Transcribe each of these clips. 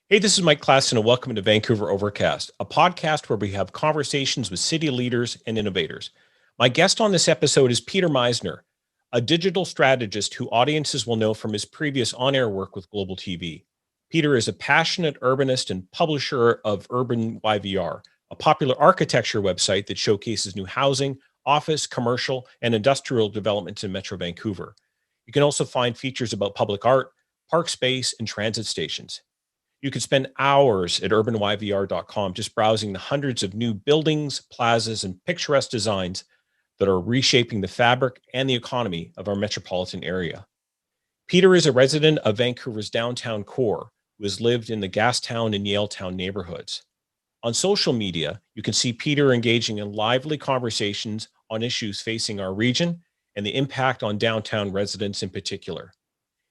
Hey, this is Mike Klassen, and welcome to Vancouver Overcast, a podcast where we have conversations with city leaders and innovators. My guest on this episode is Peter Meiszner, a digital strategist who audiences will know from his previous on-air work with Global TV. Peter is a passionate urbanist and publisher of urbanYVR, a popular architecture website that showcases new housing, office, commercial, and industrial developments in Metro Vancouver. You can also find features about public art, park space, and transit stations. You could spend hours at urbanYVR.com just browsing the hundreds of new buildings, plazas, and picturesque designs that are reshaping the fabric and the economy of our metropolitan area. Peter is a resident of Vancouver's downtown core who has lived in the Gastown and Yaletown neighborhoods. On social media, you can see Peter engaging in lively conversations on issues facing our region and the impact on downtown residents in particular.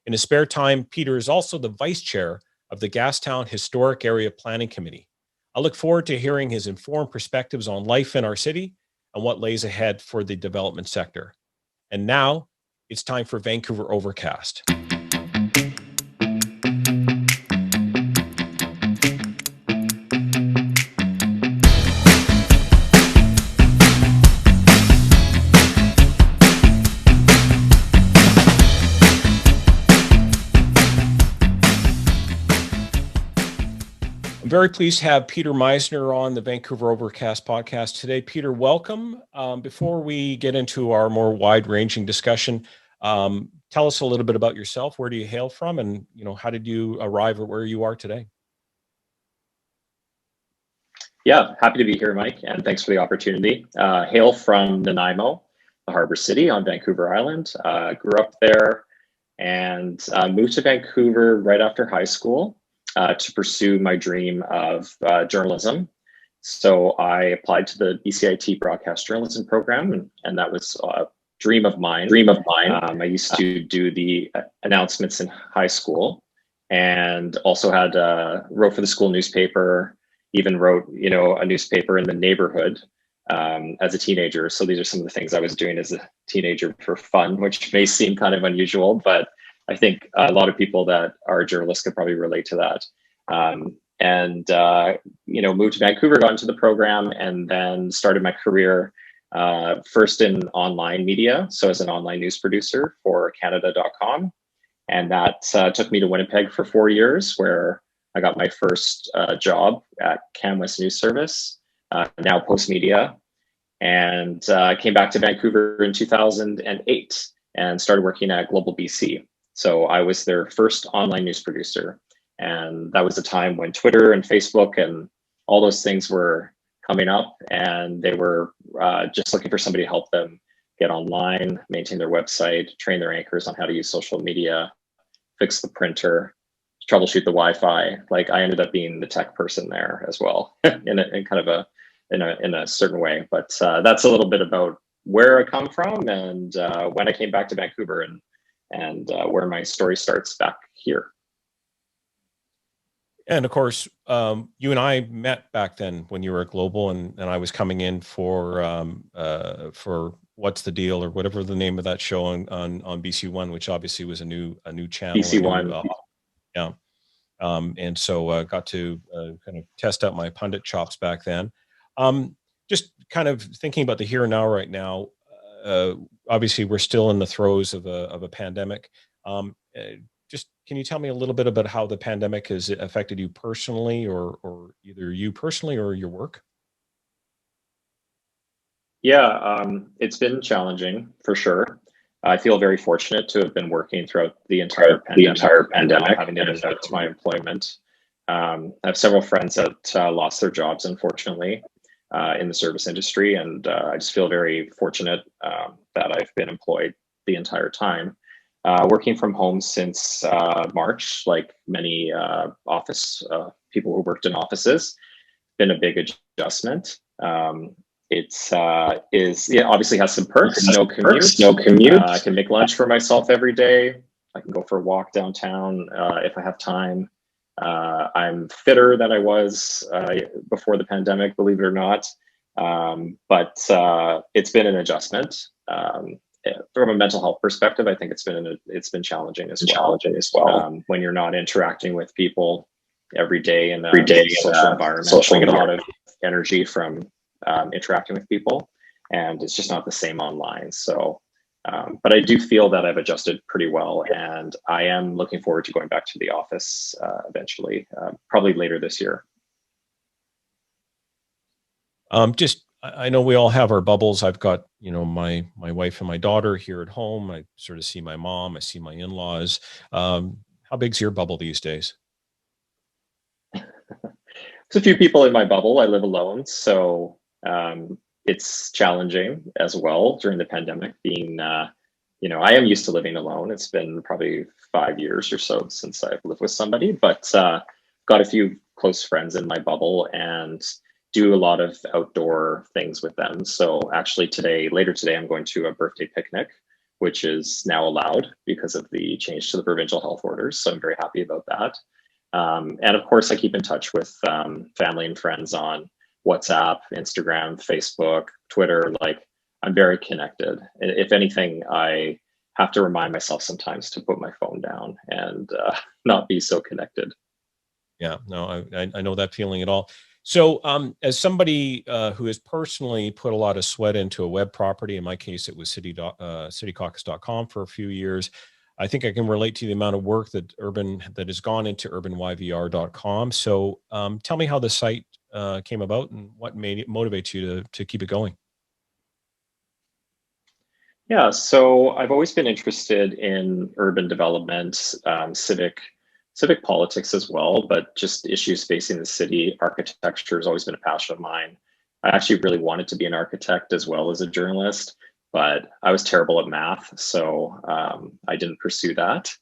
In his spare time, Peter is also the vice chair of the Gastown Historic Area Planning Committee. I look forward to hearing his informed perspectives on life in our city and what lays ahead for the development sector. And now it's time for Vancouver Overcast. I'm very pleased to have Peter Meiszner on the Vancouver Overcast podcast today. Peter, welcome. Before we get into our more wide-ranging discussion, tell us a little bit about yourself. Where do you hail from, and how did you arrive at where you are today? Yeah, happy to be here, Mike, and thanks for the opportunity. Hail from Nanaimo, the harbor city on Vancouver Island. Grew up there and moved to Vancouver right after high school to pursue my dream of journalism. So I applied to the BCIT broadcast journalism program, and that was a dream of mine. I used to do the announcements in high school, and also had wrote for the school newspaper. Even wrote, a newspaper in the neighborhood as a teenager. So these are some of the things I was doing as a teenager for fun, which may seem kind of unusual, but I think a lot of people that are journalists could probably relate to that. Moved to Vancouver, got into the program, and then started my career first in online media. So as an online news producer for Canada.com. And that took me to Winnipeg for 4 years, where I got my first job at CanWest News Service, now Post Media, and came back to Vancouver in 2008 and started working at Global BC. So I was their first online news producer. And that was a time when Twitter and Facebook and all those things were coming up, and they were just looking for somebody to help them get online, maintain their website, train their anchors on how to use social media, fix the printer, troubleshoot the Wi-Fi. Like, I ended up being the tech person there as well, in a certain way. But that's a little bit about where I come from and when I came back to Vancouver, and where my story starts back here. And of course, you and I met back then when you were at Global, and I was coming in for What's the Deal, or whatever the name of that show on BC One, which obviously was a new channel. BC One. Yeah. And so got to kind of test out my pundit chops back then. Just kind of thinking about the here and now right now. Obviously, we're still in the throes of a pandemic. Just can you tell me a little bit about how the pandemic has affected you personally, or either you personally or your work? Yeah, it's been challenging for sure. I feel very fortunate to have been working throughout the entire pandemic, having to affect my employment. I have several friends that lost their jobs, unfortunately, in the service industry, and I just feel very fortunate that I've been employed the entire time. Working from home since March, like many office people who worked in offices, been a big adjustment. Obviously has some perks. No commute. I can make lunch for myself every day. I can go for a walk downtown if I have time. I'm fitter than I was before the pandemic, believe it or not. But it's been an adjustment. From a mental health perspective, I think it's been challenging as well. When you're not interacting with people every day in a social environment. I get a lot of energy from interacting with people, and it's just not the same online. So, but I do feel that I've adjusted pretty well, and I am looking forward to going back to the office eventually, probably later this year. I know we all have our bubbles. I've got, my wife and my daughter here at home. I sort of see my mom. I see my in-laws. How big's your bubble these days? There's a few people in my bubble. I live alone, so it's challenging as well during the pandemic. Being, I am used to living alone. It's been probably 5 years or so since I've lived with somebody, but got a few close friends in my bubble and do a lot of outdoor things with them. So actually later today, I'm going to a birthday picnic, which is now allowed because of the change to the provincial health orders. So I'm very happy about that. And of course, I keep in touch with family and friends on WhatsApp, Instagram, Facebook, Twitter. Like, I'm very connected. If anything, I have to remind myself sometimes to put my phone down and not be so connected. Yeah, no, I know that feeling at all. So as somebody who has personally put a lot of sweat into a web property, in my case, it was citycaucus.com for a few years. I think I can relate to the amount of work that has gone into urbanYVR.com. So tell me how the site came about and what made it motivate you to keep it going. Yeah, so I've always been interested in urban development, civic politics as well, but just issues facing the city. Architecture has always been a passion of mine. I actually really wanted to be an architect as well as a journalist, but I was terrible at math, so I didn't pursue that,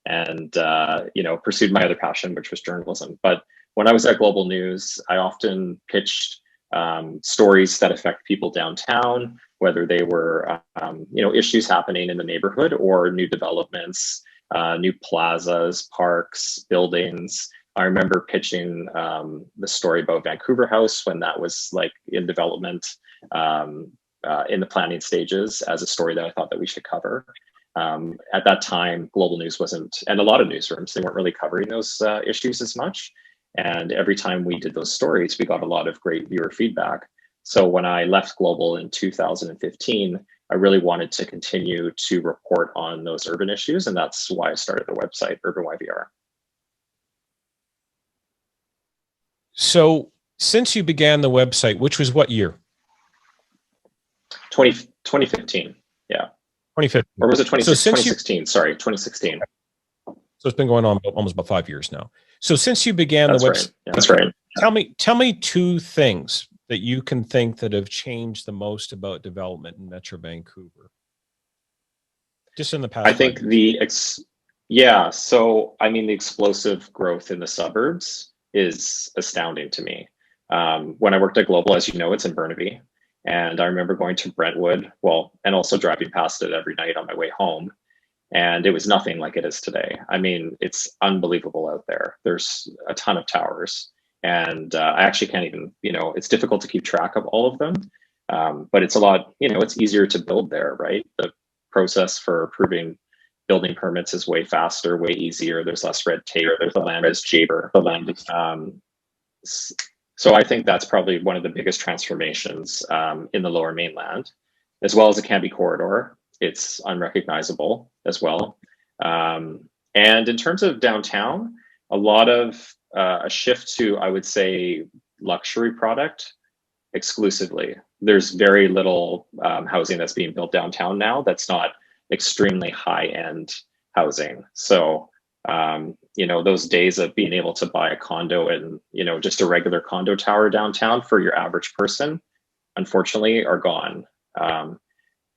and pursued my other passion, which was journalism. But when I was at Global News, I often pitched stories that affect people downtown, whether they were issues happening in the neighborhood or new developments, new plazas, parks, buildings. I remember pitching the story about Vancouver House when that was like in development, in the planning stages, as a story that I thought that we should cover. At that time, Global News wasn't, and a lot of newsrooms, they weren't really covering those issues as much. And every time we did those stories, we got a lot of great viewer feedback. So when I left Global in 2015, I really wanted to continue to report on those urban issues. And that's why I started the website, urbanYVR. So since you began the website, which was what year? 2015. Yeah. 2015. Or was it 2016? Sorry, 2016. So it's been going on almost about 5 years now. So since you began the website, yeah, that's right. Tell me two things that you can think that have changed the most about development in Metro Vancouver, just in the past. I think the explosive growth in the suburbs is astounding to me. When I worked at Global, as you know, it's in Burnaby, and I remember going to Brentwood, and also driving past it every night on my way home. And it was nothing like it is today. I mean, it's unbelievable out there. There's a ton of towers, and I actually can't even, it's difficult to keep track of all of them. But it's a lot, it's easier to build there, right? The process for approving building permits is way faster, way easier. There's less red tape. The land is cheaper. So I think that's probably one of the biggest transformations in the Lower Mainland, as well as the Cambie Corridor. It's unrecognizable as well. And in terms of downtown, a lot of a shift to, I would say, luxury product exclusively. There's very little housing that's being built downtown now that's not extremely high-end housing. So, those days of being able to buy a condo and, just a regular condo tower downtown for your average person, unfortunately, are gone.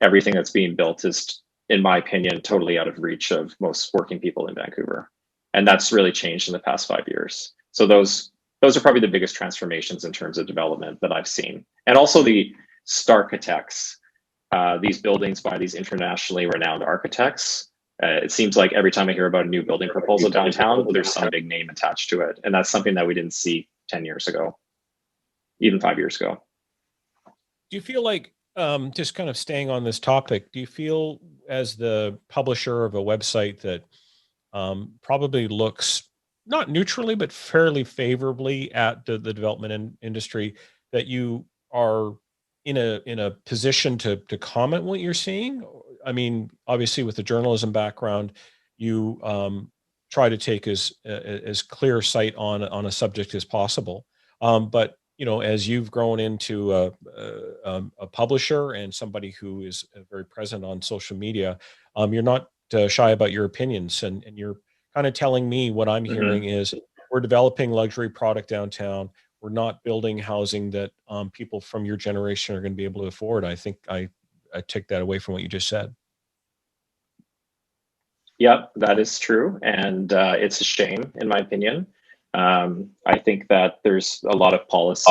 Everything that's being built is, in my opinion, totally out of reach of most working people in Vancouver. And that's really changed in the past 5 years. So those are probably the biggest transformations in terms of development that I've seen. And also the Starchitects, these buildings by these internationally renowned architects. It seems like every time I hear about a new building proposal downtown, there's some big name attached to it. And that's something that we didn't see 10 years ago, even 5 years ago. Do you feel like, just kind of staying on this topic, do you feel as the publisher of a website that probably looks not neutrally, but fairly favorably at the development industry, that you are in a position to comment what you're seeing? I mean, obviously, with the journalism background, you try to take as clear sight on a subject as possible. But as you've grown into a publisher and somebody who is very present on social media, you're not shy about your opinions, and you're kind of telling me what I'm hearing is we're developing luxury product downtown. We're not building housing that people from your generation are going to be able to afford. I think I take that away from what you just said. Yep, that is true. And it's a shame, in my opinion. I think that there's a lot of policies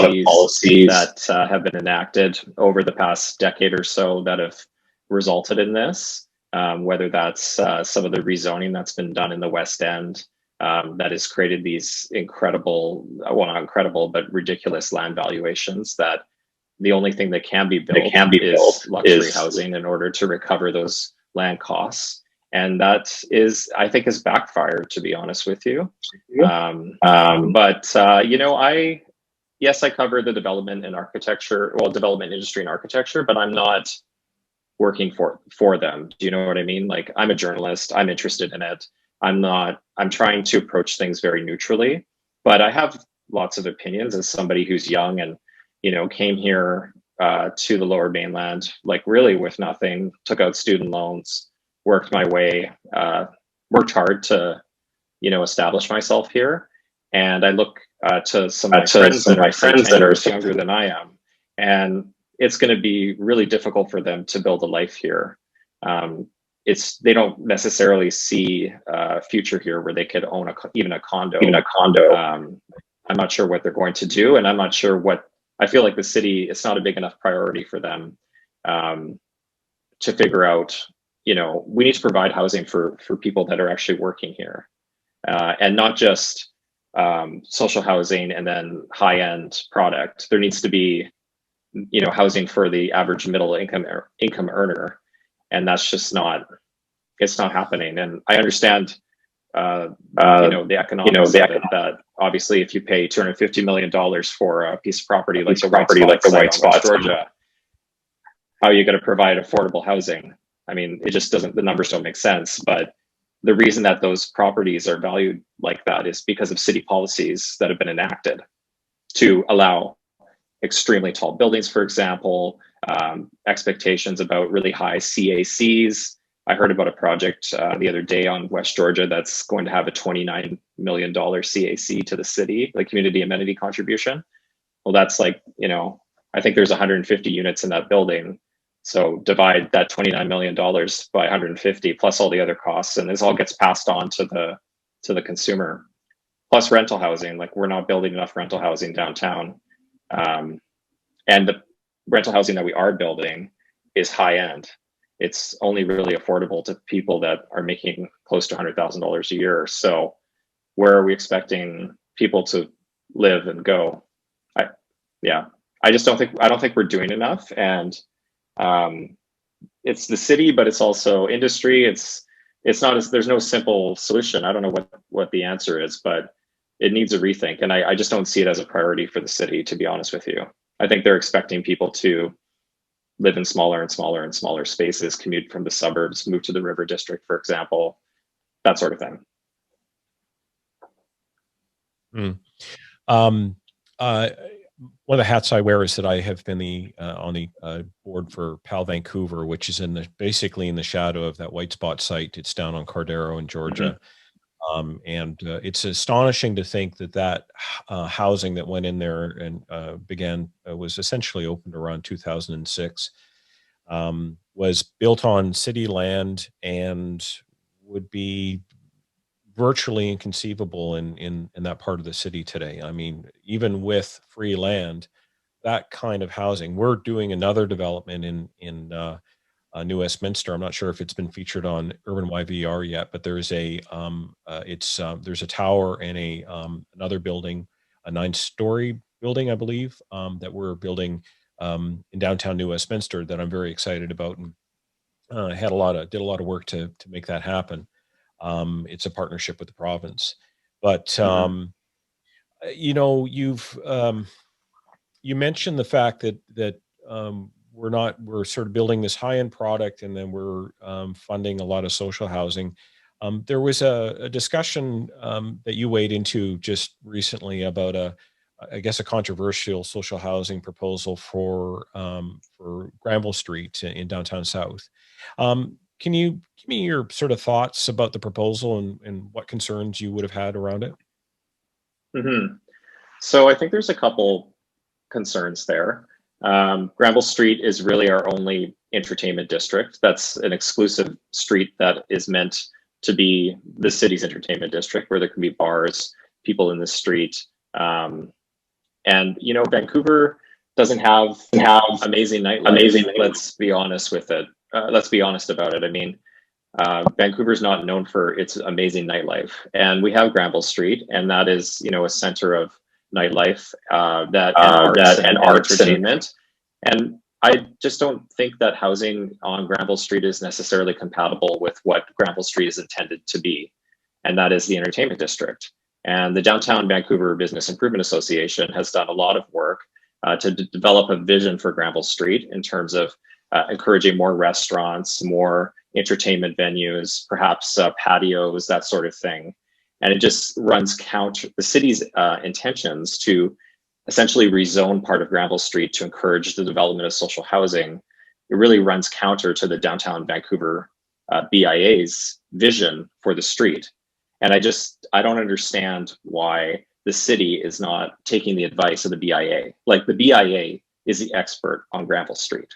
that have been enacted over the past decade or so that have resulted in this, whether that's some of the rezoning that's been done in the West End, that has created these incredible, well, not incredible, but ridiculous land valuations that the only thing that can be built is luxury housing in order to recover those land costs. And that is, I think, has backfired, to be honest with you. But yes, I cover the development and architecture, well, development industry and architecture, but I'm not working for them. Do you know what I mean? Like, I'm a journalist, I'm interested in it. I'm trying to approach things very neutrally, but I have lots of opinions as somebody who's young and, came here to the Lower Mainland, like really with nothing, took out student loans, worked my way, worked hard to, establish myself here. And I look to some of my friends that are younger than I am, and it's going to be really difficult for them to build a life here. They don't necessarily see a future here where they could own even a condo. I'm not sure what they're going to do, and I'm not sure I feel like the city, it's not a big enough priority for them to figure out. We need to provide housing for people that are actually working here, and not just social housing and then high-end product. There needs to be, housing for the average middle income earner, and that's just it's not happening. And I understand, the economics of it, that obviously if you pay $250 million for a piece of property like the White Spots, Georgia, how are you going to provide affordable housing? I mean, it just doesn't, the numbers don't make sense. But the reason that those properties are valued like that is because of city policies that have been enacted to allow extremely tall buildings, for example, expectations about really high CACs. I heard about a project the other day on West Georgia that's going to have a $29 million CAC to the city, like community amenity contribution. Well, that's like, I think there's 150 units in that building. So divide that $29 million by 150 plus all the other costs, and this all gets passed on to the consumer. Plus rental housing, like we're not building enough rental housing downtown. And the rental housing that we are building is high end. It's only really affordable to people that are making close to $100,000 a year. So where are we expecting people to live and go? I don't think we're doing enough. And it's the city, but it's also industry. It's not there's no simple solution. I don't know what the answer is, but it needs a rethink. And I just don't see it as a priority for the city, to be honest with you. I think they're expecting people to live in smaller and smaller and smaller spaces, commute from the suburbs, move to the River District, for example, that sort of thing. One of the hats I wear is that I have been on the board for PAL Vancouver, which is basically in the shadow of that White Spot site. It's down on Cardero in Georgia. And it's astonishing to think that housing that went in there and was essentially opened around 2006, was built on city land and would be virtually inconceivable in that part of the city today. I mean, even with free land, that kind of housing. We're doing another development in New Westminster. I'm not sure if it's been featured on urbanYVR yet, but there's a tower and another building, a 9-story building, I believe, that we're building in downtown New Westminster that I'm very excited about, and did a lot of work to make that happen. It's a partnership with the province. But you know, you mentioned the fact that we're sort of building this high end product, and then we're funding a lot of social housing. There was a discussion that you weighed into just recently about I guess, a controversial social housing proposal for Granville Street in downtown South. Can you give me your sort of thoughts about the proposal and what concerns you would have had around it? So I think there's a couple concerns there. Granville Street is really our only entertainment district. That's an exclusive street that is meant to be the city's entertainment district, where there can be bars, people in the street. And you know, Vancouver doesn't have amazing nightlife. Let's be honest with it. Let's be honest about it. I mean, Vancouver's not known for its amazing nightlife, and we have Granville Street, and that is, you know, a center of nightlife, and arts and entertainment. And I just don't think that housing on Granville Street is necessarily compatible with what Granville Street is intended to be, and that is the entertainment district. And the Downtown Vancouver Business Improvement Association has done a lot of work to develop a vision for Granville Street in terms of encouraging more restaurants, more entertainment venues, perhaps patios, that sort of thing. And it just runs counter the city's intentions to essentially rezone part of Granville Street to encourage the development of social housing. It really runs counter to the Downtown Vancouver BIA's vision for the street. And I don't understand why the city is not taking the advice of the BIA. Like, the BIA is the expert on Granville Street,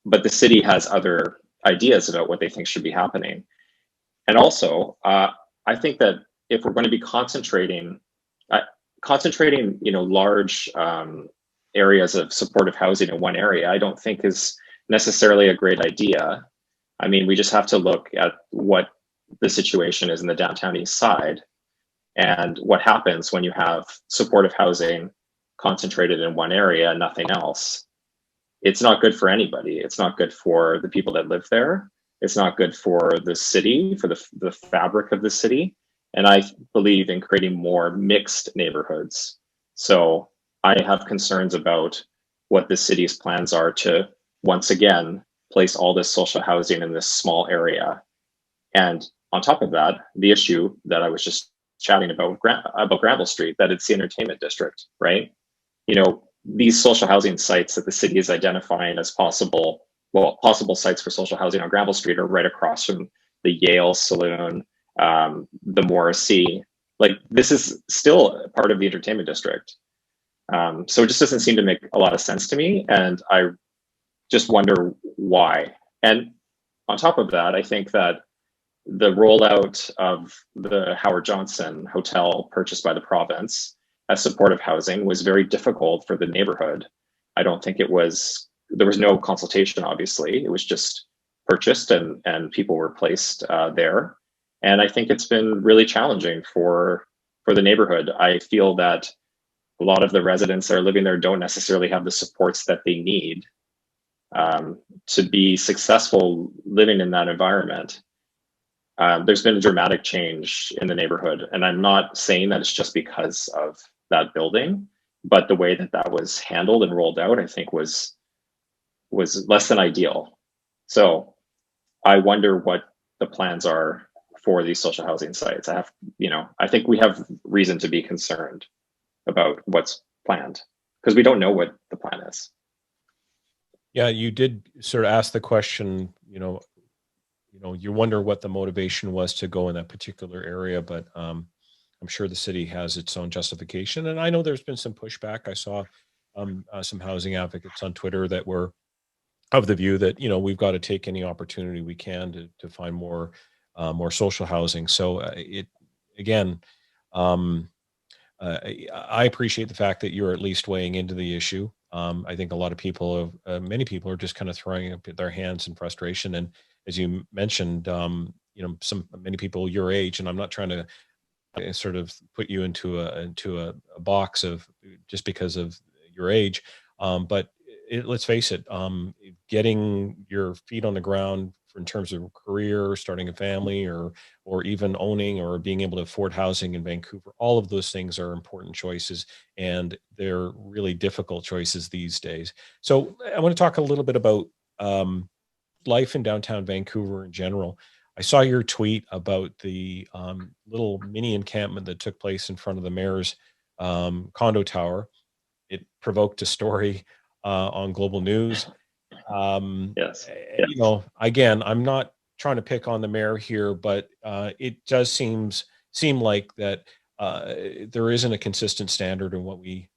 but the city has other ideas about what they think should be happening. And also, I think that if we're going to be concentrating, you know, large areas of supportive housing in one area, I don't think is necessarily a great idea. I mean, we just have to look at what the situation is in the downtown east side, and what happens when you have supportive housing concentrated in one area and nothing else. It's not good for anybody. It's not good for the people that live there. It's not good for the city, for the fabric of the city. And I believe in creating more mixed neighborhoods. So I have concerns about what the city's plans are to, once again, place all this social housing in this small area. And on top of that, the issue that I was just chatting about Granville Street, that it's the entertainment district, right? You know, these social housing sites that the city is identifying as possible sites for social housing on Granville Street are right across from the Yale Saloon, the Morrissey. Like, this is still part of the entertainment district. So it just doesn't seem to make a lot of sense to me. And I just wonder why. And on top of that, I think that the rollout of the Howard Johnson Hotel purchased by the province as supportive housing was very difficult for the neighborhood. I don't think there was no consultation, obviously. It was just purchased and people were placed there. And I think it's been really challenging for the neighborhood. I feel that a lot of the residents that are living there don't necessarily have the supports that they need to be successful living in that environment. There's been a dramatic change in the neighborhood, and I'm not saying that it's just because of that building, but the way that was handled and rolled out, I think was less than ideal. So I wonder what the plans are for these social housing sites. I think we have reason to be concerned about what's planned, because we don't know what the plan is. Yeah, you did sort of ask the question, you wonder what the motivation was to go in that particular area, but I'm sure the city has its own justification. And I know there's been some pushback. I saw some housing advocates on Twitter that were of the view that, we've got to take any opportunity we can to find more social housing. So I appreciate the fact that you're at least weighing into the issue. I think a lot of people, many people are just kind of throwing up their hands in frustration. And as you mentioned, many people your age, and I'm not trying to sort of put you into a box of just because of your age, but let's face it, getting your feet on the ground in terms of career, starting a family, or even owning or being able to afford housing in Vancouver. All of those things are important choices, and they're really difficult choices these days. So I want to talk a little bit about life in downtown Vancouver in general. I saw your tweet about the little mini encampment that took place in front of the mayor's condo tower. It provoked a story on Global News. Yes. You know, again, I'm not trying to pick on the mayor here, but it does seem like that there isn't a consistent standard in what we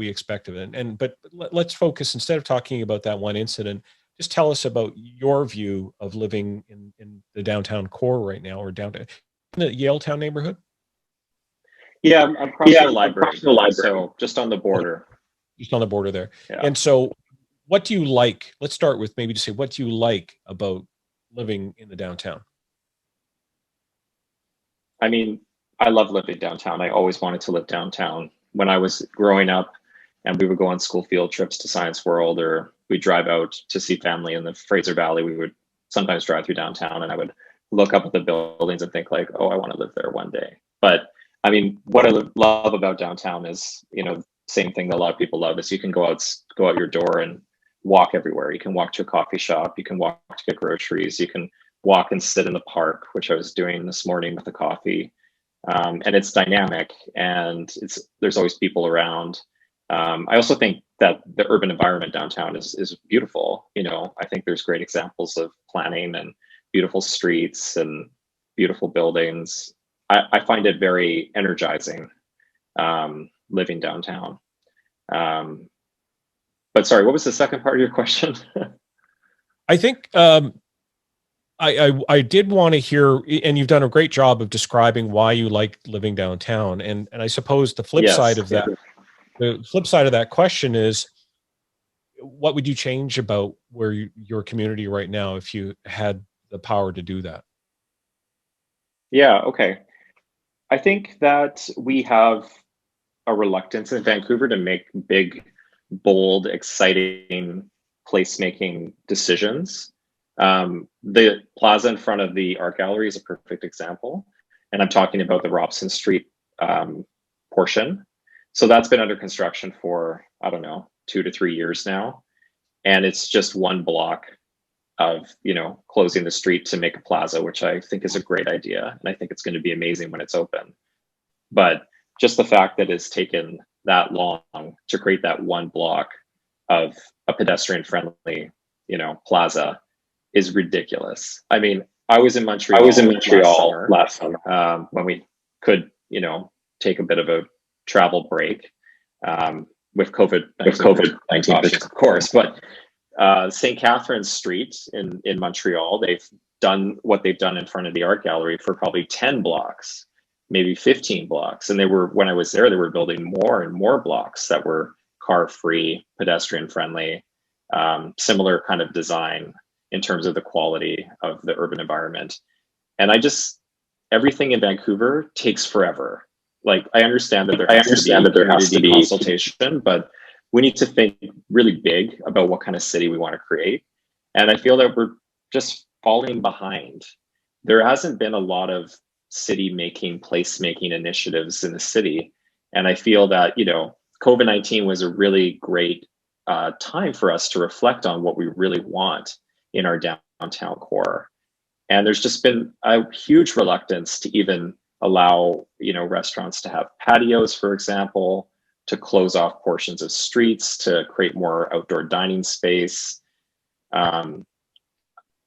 expect of it. But let's focus, instead of talking about that one incident, just tell us about your view of living in the downtown core right now, or downtown in the Yaletown neighborhood. Yeah, I'm across from the library, so just on the border. Just on the border there. Yeah. And so what do you like? Let's start with maybe just say, what do you like about living in the downtown? I mean, I love living downtown. I always wanted to live downtown. When I was growing up and we would go on school field trips to Science World, or we'd drive out to see family in the Fraser Valley, we would sometimes drive through downtown, and I would look up at the buildings and think like, oh, I want to live there one day. But I mean, what I love about downtown is, you know, same thing that a lot of people love is you can go out your door and walk everywhere. You can walk to a coffee shop, you can walk to get groceries, you can walk and sit in the park, which I was doing this morning with the coffee. And it's dynamic, and there's always people around. I also think that the urban environment downtown is beautiful. You know, I think there's great examples of planning and beautiful streets and beautiful buildings. I find it very energizing living downtown. But sorry, what was the second part of your question? I think I did want to hear, and you've done a great job of describing why you like living downtown. And I suppose the flip side of that, the flip side of that question is, what would you change about where your community right now if you had the power to do that? Yeah, okay. I think that we have a reluctance in Vancouver to make big, bold, exciting placemaking decisions. The plaza in front of the art gallery is a perfect example. And I'm talking about the Robson Street portion. So that's been under construction for, I don't know, 2 to 3 years now. And it's just one block of, you know, closing the street to make a plaza, which I think is a great idea. And I think it's going to be amazing when it's open. But just the fact that it's taken that long to create that one block of a pedestrian friendly, you know, plaza is ridiculous. I mean, I was in Montreal last summer when we could, you know, take a bit of a travel break with COVID-19, of course. But St. Catherine's Street in Montreal, they've done what they've done in front of the art gallery for probably 10 blocks, maybe 15 blocks. And when I was there, they were building more and more blocks that were car-free, pedestrian-friendly, similar kind of design in terms of the quality of the urban environment. And everything in Vancouver takes forever. Like, I understand that there has to be consultation, but we need to think really big about what kind of city we want to create. And I feel that we're just falling behind. There hasn't been a lot of city making, place making initiatives in the city. And I feel that, you know, COVID-19 was a really great time for us to reflect on what we really want in our downtown core. And there's just been a huge reluctance to even allow, you know, restaurants to have patios, for example, to close off portions of streets, to create more outdoor dining space.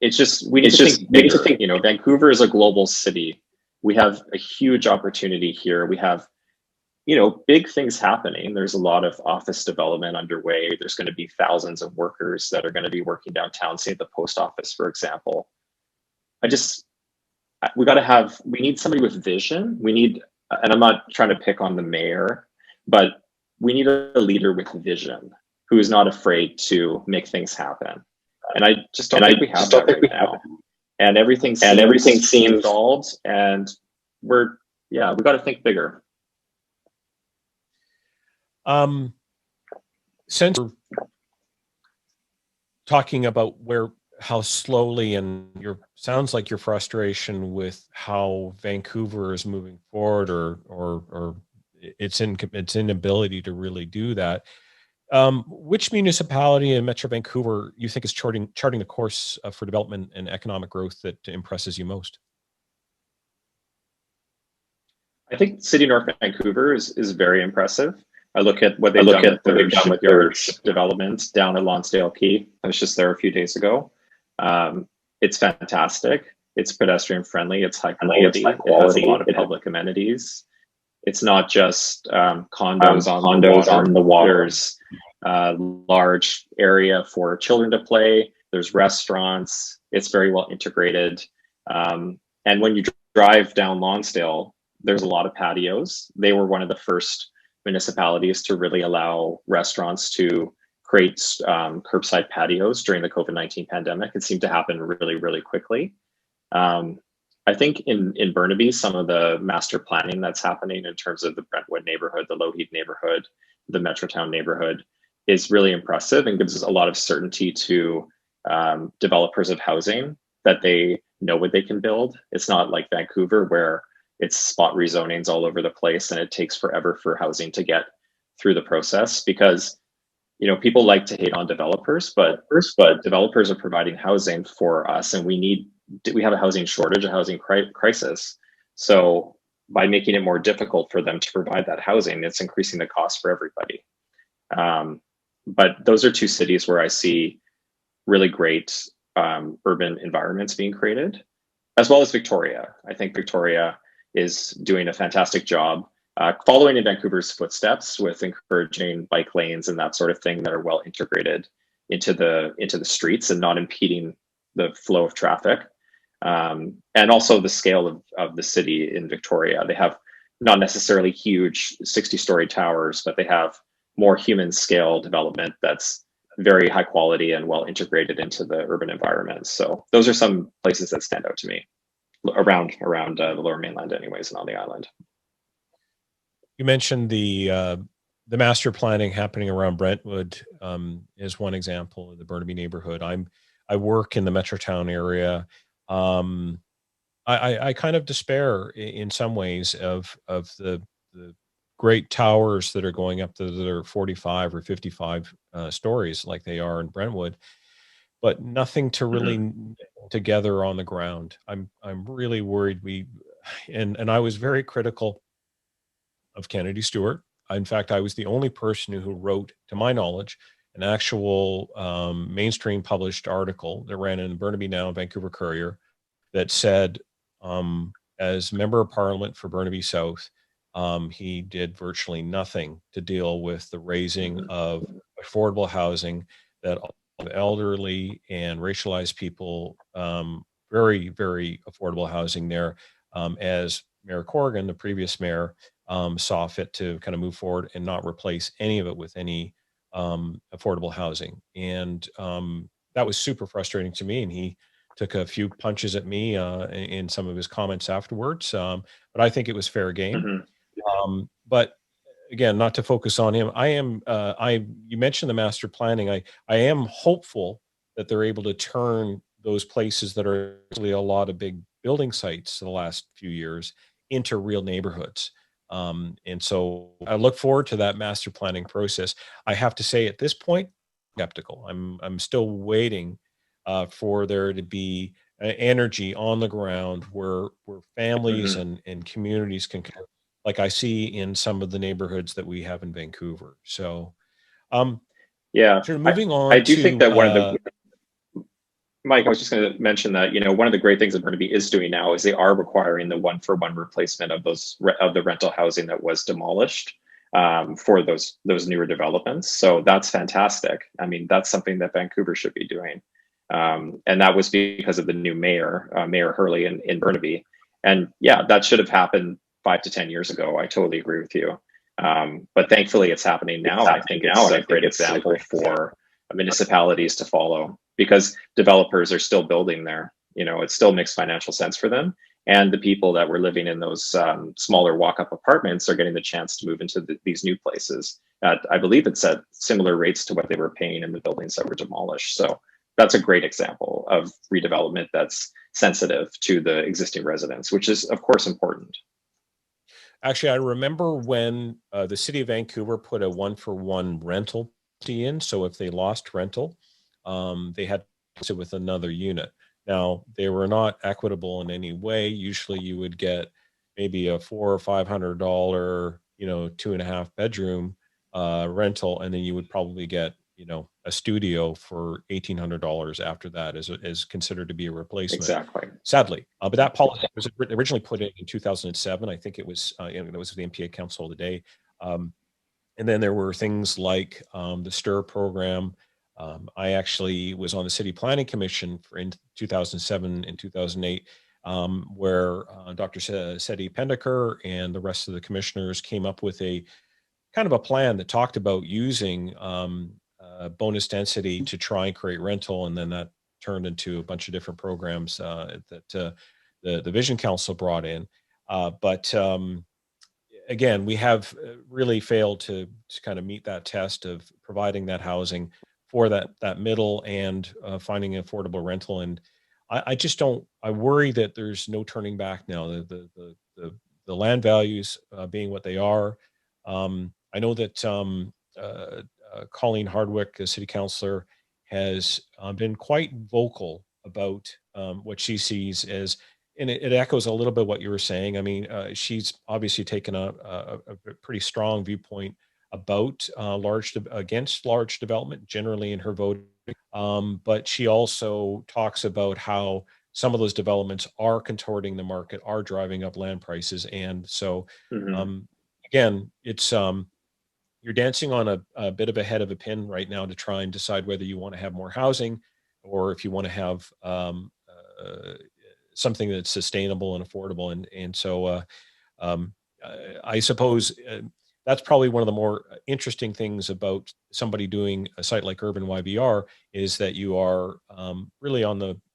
It's just, we need to think bigger. You know, Vancouver is a global city. We have a huge opportunity here. We have, you know, big things happening. There's a lot of office development underway. There's going to be thousands of workers that are going to be working downtown, say at the post office, for example. We need somebody with vision. And I'm not trying to pick on the mayor, but we need a leader with vision who is not afraid to make things happen. And I just don't think we have that right now. And everything seems stalled, and we got to think bigger. Since we're talking about how slowly, and your sounds like your frustration with how Vancouver is moving forward, or its inability to really do that. Which municipality in Metro Vancouver you think is charting the course for development and economic growth that impresses you most? I think City North Vancouver is very impressive. I look at what they've done with their shipyard development down at Lonsdale Quay. I was just there a few days ago. It's fantastic. It's pedestrian friendly. It's high quality. It has a lot of public amenities. It's not just condos on the water. There's a large area for children to play. There's restaurants. It's very well integrated. And when you drive down Lonsdale, there's a lot of patios. They were one of the first municipalities to really allow restaurants to create curbside patios during the COVID-19 pandemic. It seemed to happen really, really quickly. I think in Burnaby, some of the master planning that's happening in terms of the Brentwood neighborhood, the Lougheed neighborhood, the Metrotown neighborhood is really impressive and gives us a lot of certainty to developers of housing that they know what they can build. It's not like Vancouver where it's spot rezonings all over the place and it takes forever for housing to get through the process because people like to hate on developers, but developers are providing housing for us, and we have a housing shortage, a housing crisis. So by making it more difficult for them to provide that housing, it's increasing the cost for everybody. But those are two cities where I see really great urban environments being created, as well as Victoria. I think Victoria is doing a fantastic job following in Vancouver's footsteps with encouraging bike lanes and that sort of thing that are well integrated into the streets and not impeding the flow of traffic. And also the scale of the city in Victoria. They have not necessarily huge 60-story towers, but they have more human scale development that's very high quality and well integrated into the urban environment. So those are some places that stand out to me around the Lower Mainland anyways, and on the island. You mentioned the master planning happening around Brentwood is one example of the Burnaby neighborhood. I work in the Metrotown area. I kind of despair in some ways of the great towers that are going up that are 45 or 55 stories like they are in Brentwood, but nothing to really together on the ground. I'm really worried and I was very critical of Kennedy Stewart. In fact, I was the only person who wrote, to my knowledge, an actual mainstream published article that ran in the Burnaby Now and Vancouver Courier that said, as member of parliament for Burnaby South, he did virtually nothing to deal with the raising of affordable housing that elderly and racialized people, very, very affordable housing there, as Mayor Corrigan, the previous mayor, saw fit to kind of move forward and not replace any of it with any affordable housing. And that was super frustrating to me. And he took a few punches at me in some of his comments afterwards. But I think it was fair game. But again, not to focus on him, you mentioned the master planning. I am hopeful that they're able to turn those places that are really a lot of big building sites in the last few years into real neighborhoods. And so I look forward to that master planning process. I have to say at this point, skeptical. I'm still waiting for there to be energy on the ground where families and communities can, like I see in some of the neighborhoods that we have in Vancouver. So, yeah, sort of moving on. I do think that one of the Mike, I was just going to mention that, one of the great things that Burnaby is doing now is they are requiring the one-for-one replacement of the rental housing that was demolished for those newer developments. So that's fantastic. I mean, that's something that Vancouver should be doing. And that was because of the new mayor, Mayor Hurley in Burnaby. And yeah, that should have happened 5 to 10 years ago. I totally agree with you. But thankfully it's happening now. I think it's a great example for municipalities to follow, because developers are still building there. It still makes financial sense for them. And the people that were living in those smaller walk-up apartments are getting the chance to move into these new places. I believe it's at similar rates to what they were paying in the buildings that were demolished. So that's a great example of redevelopment that's sensitive to the existing residents, which is of course important. Actually, I remember when the city of Vancouver put a 1-for-1 rental policy in. So if they lost rental, they had to sit with another unit. Now, they were not equitable in any way. Usually you would get maybe a $400 or $500, 2.5 bedroom rental, and then you would probably get, a studio for $1,800 after that is considered to be a replacement. Exactly. Sadly, but that policy was originally put in 2007. I think it was it was the MPA Council of the day, and then there were things like the STIR program. I actually was on the City Planning Commission in 2007 and 2008, where Dr. Seti Pendaker and the rest of the commissioners came up with a kind of a plan that talked about using bonus density to try and create rental, and then that turned into a bunch of different programs that the Vision Council brought in. But again, we have really failed to kind of meet that test of providing that housing for that middle and finding an affordable rental. And I just don't. I worry that there's no turning back now. The land values being what they are. I know that Colleen Hardwick, a city councillor, has been quite vocal about what she sees as, and it echoes a little bit what you were saying. I mean, she's obviously taken a pretty strong viewpoint about against large development generally in her vote, but she also talks about how some of those developments are contorting the market, are driving up land prices, and so again, it's you're dancing on a bit of a head of a pin right now to try and decide whether you want to have more housing or if you want to have something that's sustainable and affordable. And so I suppose that's probably one of the more interesting things about somebody doing a site like urbanYVR is that you are really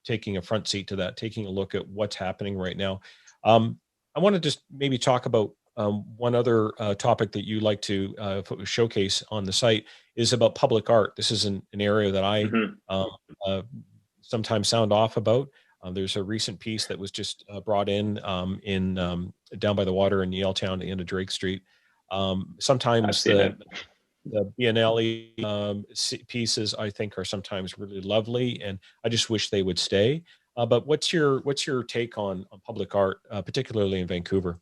taking a front seat to that, taking a look at what's happening right now. I want to just maybe talk about one other topic that you like to showcase on the site is about public art. This is an area that I sometimes sound off about. There's a recent piece that was just brought in down by the water in Yaletown at the end of Drake Street. Sometimes the Biennale pieces I think are sometimes really lovely, and I just wish they would stay. But what's your take on public art, particularly in Vancouver?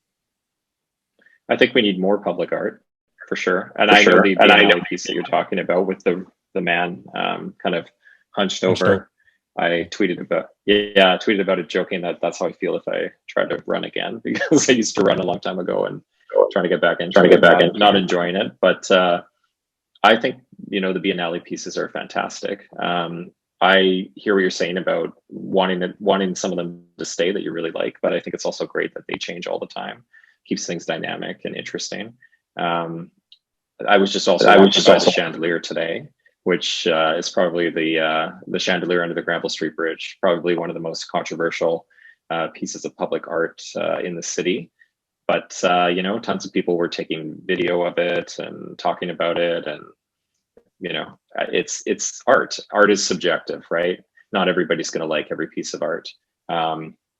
I think we need more public art for sure. And I know the Biennale piece that you're talking about with the man kind of hunched over. I tweeted about it joking that that's how I feel if I try to run again, because I used to run a long time ago and trying to get back in, not enjoying it. But I think, the Biennale pieces are fantastic. I hear what you're saying about wanting some of them to stay that you really like, but I think it's also great that they change all the time. Keeps things dynamic and interesting. I was just also watching the chandelier today, which is probably the chandelier under the Granville Street Bridge, probably one of the most controversial pieces of public art in the city. But tons of people were taking video of it and talking about it, and it's art. Art is subjective, right? Not everybody's going to like every piece of art.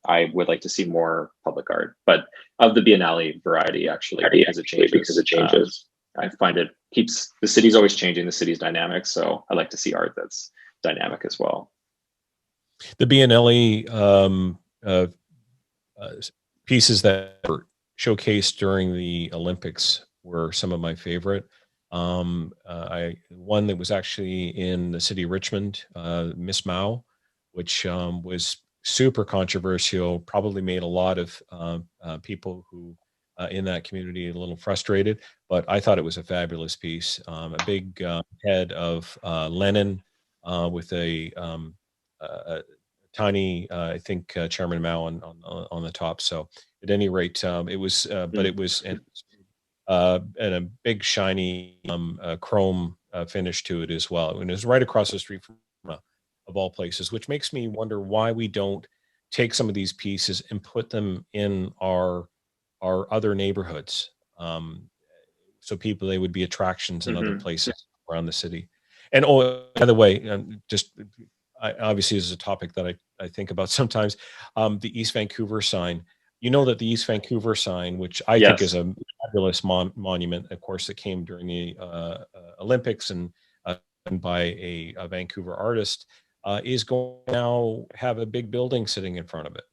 I would like to see more public art, but of the Biennale variety, actually, because it changes. I find it keeps the city's always changing. The city's dynamic, so I like to see art that's dynamic as well. The Biennale pieces that were showcased during the Olympics were some of my favorite. One that was actually in the city of Richmond, Miss Mao, which was super controversial, probably made a lot of people who in that community a little frustrated, but I thought it was a fabulous piece. A big head of Lenin with a tiny, I think, Chairman Mao on the top. So at any rate, it was, but it was and a big shiny chrome finish to it as well. And it was right across the street from of all places, which makes me wonder why we don't take some of these pieces and put them in our other neighborhoods. So they would be attractions in other places around the city. And by the way, just obviously is a topic that I think about sometimes. The East Vancouver sign. You know that the East Vancouver sign, which I think is Yes. a fabulous monument, of course, that came during the Olympics and by a Vancouver artist, is going to now have a big building sitting in front of it.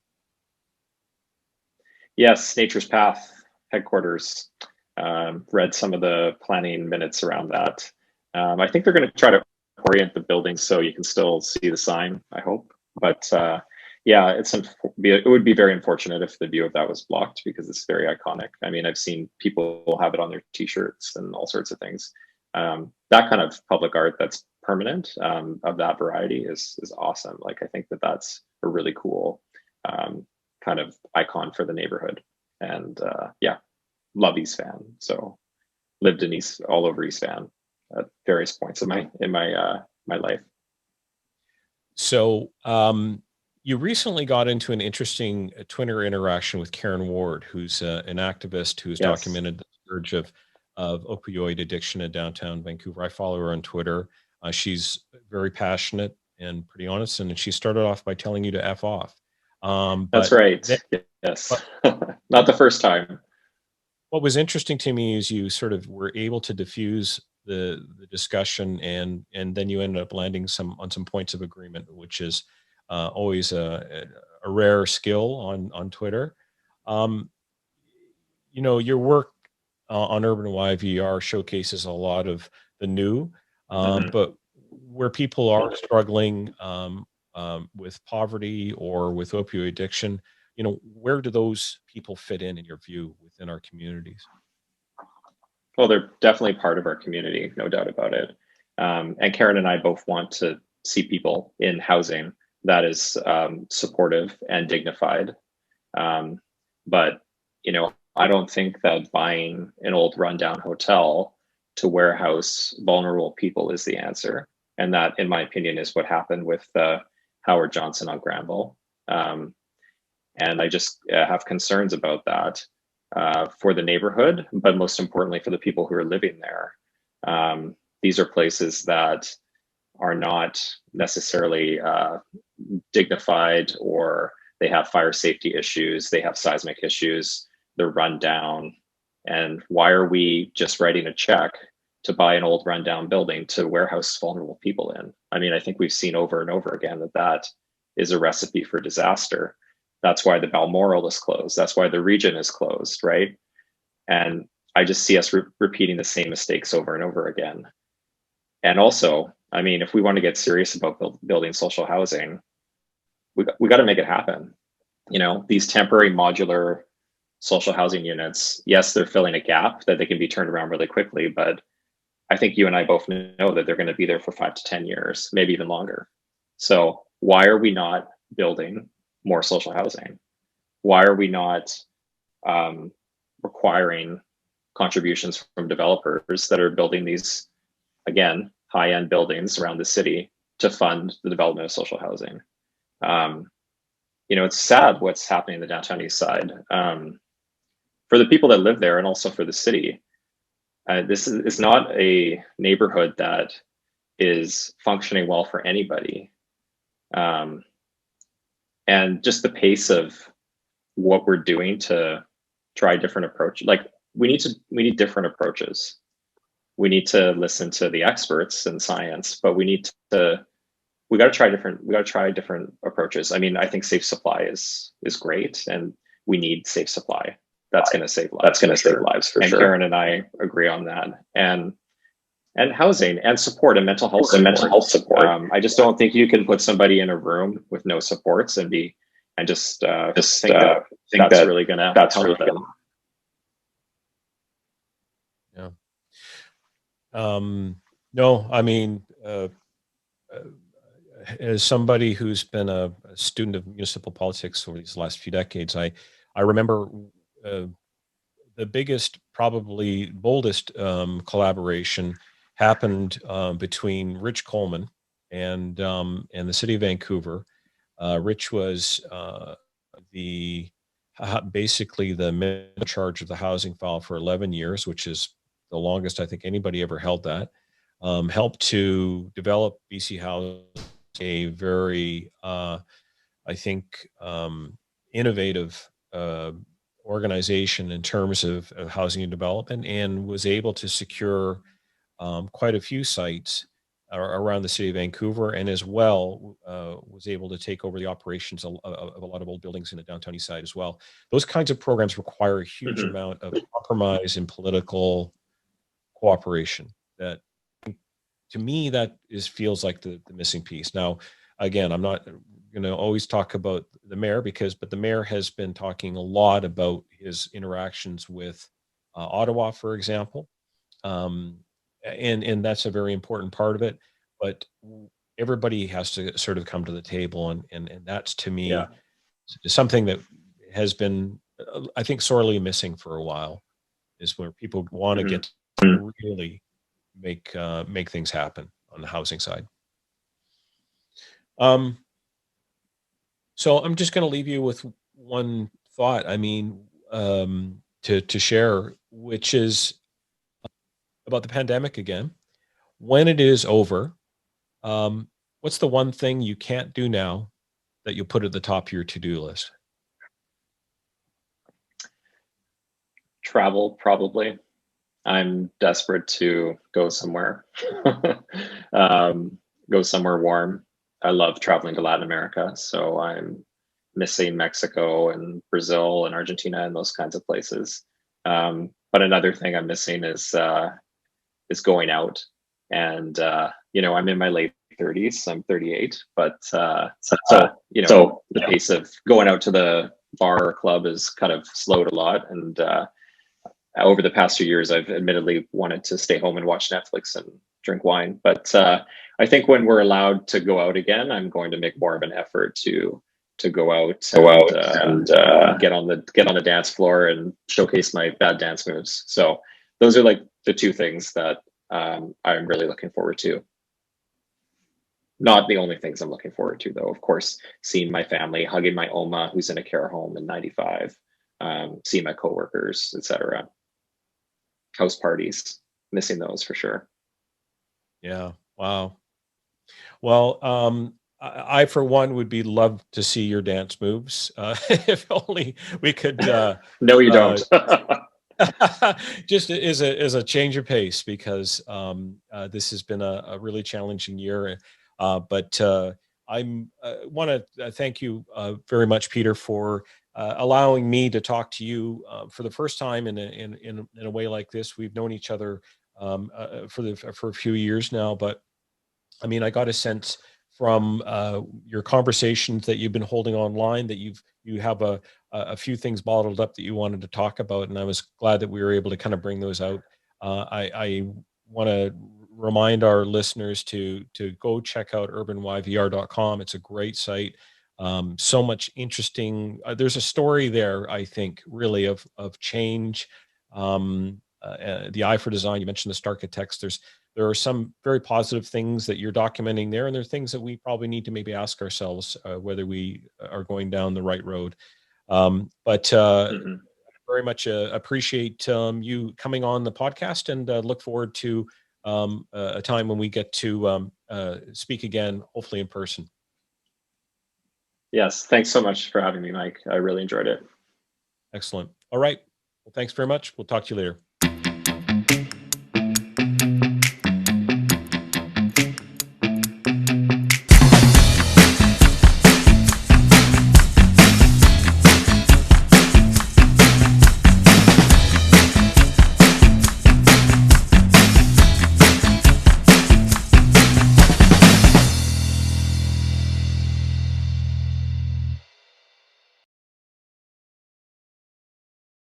Yes, Nature's Path headquarters. Read some of the planning minutes around that. I think they're going to try to orient the building so you can still see the sign, I hope. But yeah, it would be very unfortunate if the view of that was blocked, because it's very iconic. I mean, I've seen people have it on their t-shirts and all sorts of things. That kind of public art that's permanent, of that variety is awesome. Like, I think that that's a really cool kind of icon for the neighborhood. And yeah, love East Van. So lived in all over East Van at various points in my life. So you recently got into an interesting Twitter interaction with Karen Ward, who's an activist who's Yes. documented the scourge of opioid addiction in downtown Vancouver. I follow her on Twitter. She's very passionate and pretty honest, and she started off by telling you to F off. That's right. Yes. Not the first time. What was interesting to me is you sort of were able to diffuse the discussion, and then you ended up landing on some points of agreement, which is always a rare skill on Twitter. You know, your work on urbanYVR showcases a lot of the new, but where people are struggling with poverty or with opioid addiction, you know, where do those people fit in your view within our communities? Well, they're definitely part of our community, no doubt about it. And Karen and I both want to see people in housing that is supportive and dignified. But, you know, I don't think that buying an old rundown hotel to warehouse vulnerable people is the answer. And that, in my opinion, is what happened with Howard Johnson on Granville. And I just have concerns about that for the neighborhood, but most importantly for the people who are living there. These are places that are not necessarily dignified, or they have fire safety issues, they have seismic issues, they're run down. And why are we just writing a check to buy an old rundown building to warehouse vulnerable people in? I mean, I think we've seen over and over again that that is a recipe for disaster. That's why the Balmoral is closed. That's why the Region is closed, right? And I just see us repeating the same mistakes over and over again. And also, I mean, if we want to get serious about building social housing, we got to make it happen. You know, these temporary modular social housing units, yes, they're filling a gap that they can be turned around really quickly, but I think you and I both know that they're going to be there for 5 to 10 years, maybe even longer. So why are we not building more social housing? Why are we not requiring contributions from developers that are building these, again, high-end buildings around the city to fund the development of social housing? You know, it's sad what's happening in the downtown east side. For the people that live there, and also for the city, this is not a neighborhood that is functioning well for anybody. And just the pace of what we're doing to try different approach, like we need different approaches. We need to listen to the experts in science, but we got to try different approaches. I mean, I think safe supply is great, and we need safe supply. That's going to save lives. That's going to save lives for sure. And Karen and I agree on that. And housing and support and mental health support. I just don't think you can put somebody in a room with no supports and think that's really going to help them. Yeah. No, I mean, as somebody who's been a student of municipal politics over these last few decades, I remember the biggest, probably boldest collaboration happened between Rich Coleman and the city of Vancouver. Rich was basically the in charge of the housing file for 11 years, which is the longest I think anybody ever held that. Helped to develop BC Housing a very, I think, innovative organization in terms of housing and development, and was able to secure quite a few sites around the city of Vancouver, and as well was able to take over the operations of a lot of old buildings in the downtown east side as well. Those kinds of programs require a huge amount of compromise and political cooperation. That, to me, that feels like the missing piece. Now, again, I'm not going to always talk about the mayor, but the mayor has been talking a lot about his interactions with Ottawa, for example. And that's a very important part of it, but everybody has to sort of come to the table, and that's, to me, something that has been, I think, sorely missing for a while, is where people want to get to really make things happen on the housing side. So I'm just going to leave you with one thought, I mean, to share, which is about the pandemic again. When it is over, what's the one thing you can't do now that you'll put at the top of your to-do list? Travel, probably. I'm desperate to go somewhere. Go somewhere warm. I love traveling to Latin America, so I'm missing Mexico and Brazil and Argentina and those kinds of places. But another thing I'm missing is going out. And I'm in my late 30s. I'm 38, but the pace of going out to the bar or club is kind of slowed a lot. And over the past 2 years, I've admittedly wanted to stay home and watch Netflix and drink wine. But I think when we're allowed to go out again, I'm going to make more of an effort to go out and get on the dance floor and showcase my bad dance moves. So those are like the two things that I'm really looking forward to. Not the only things I'm looking forward to, though. Of course, seeing my family, hugging my Oma, who's in a care home in 95, seeing my coworkers, etc. House parties, missing those for sure. Yeah. Wow. Well, I for one would be love to see your dance moves. If only we could. No, you don't. Just as a change of pace, because this has been a really challenging year. But I want to thank you very much, Peter, for allowing me to talk to you for the first time in a way like this. We've known each other for a few years now, but I mean, I got a sense from your conversations that you've been holding online that you have a few things bottled up that you wanted to talk about, and I was glad that we were able to kind of bring those out. I want to remind our listeners to go check out urbanYVR.com. It's a great site. So much interesting. There's a story there, I think, really of change. The eye for design. You mentioned the Starkitects. There are some very positive things that you're documenting there, and there are things that we probably need to maybe ask ourselves whether we are going down the right road. But very much appreciate you coming on the podcast, and look forward to a time when we get to speak again, hopefully in person. Yes, thanks so much for having me, Mike. I really enjoyed it. Excellent. All right. Well, thanks very much. We'll talk to you later.